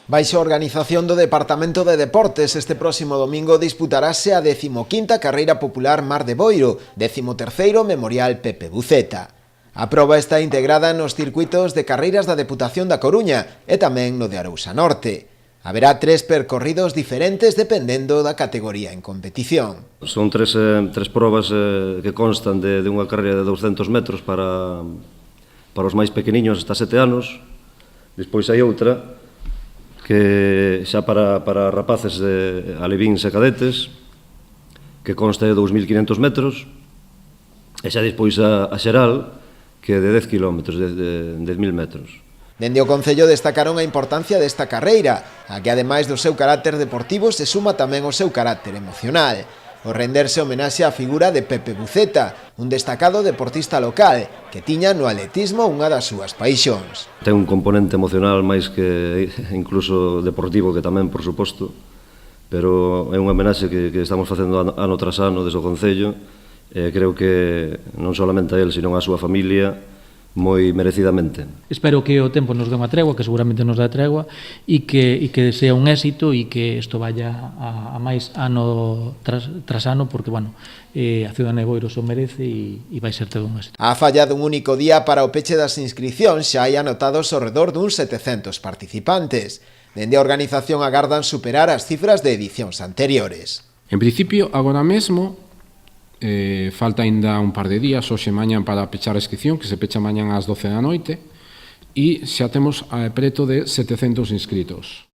Baixo a organización do Departamento de Deportes, este próximo domingo disputarase a 15ª Carreira Popular Mar de Boiro, 13º Memorial Pepe Buceta. A proba está integrada nos circuitos de carreiras da Deputación da Coruña e tamén no de Arousa Norte. Haberá 3 percorridos diferentes dependendo da categoría en competición. Son tres probas que constan de unha carreira de 200 metros para os máis pequeniños hasta 7 anos. Despois hai outra que xa para rapaces alevíns e cadetes, que consta de 2.500 metros, e xa despois a xeral, que é de 10 km, de 10.000 metros. Dende o Concello destacaron a importancia desta carreira, a que ademais do seu carácter deportivo se suma tamén o seu carácter emocional. O renderse homenaxe á figura de Pepe Buceta, un destacado deportista local, que tiña no atletismo unha das súas paixóns. Ten un componente emocional máis que incluso deportivo, que tamén, por suposto, pero é unha homenaxe que estamos facendo ano tras ano desde o Concello, e creo que non solamente a él, sino a súa familia, moi merecidamente. Espero que o tempo nos dé unha tregua, que seguramente nos dá tregua, e que sea un éxito e que isto vaya a máis ano tras ano, porque, bueno, a Cidade de Boiro se merece e vai ser todo un éxito. A falla dun único día para o peche das inscricións xa hai anotados ao redor duns 700 participantes. Dende a organización agardan superar as cifras de edicións anteriores. En principio, agora mesmo, falta ainda un par de días, hoxe mañan para pechar a inscripción, que se pecha mañan ás 12 da noite, e xa temos preto de 700 inscritos.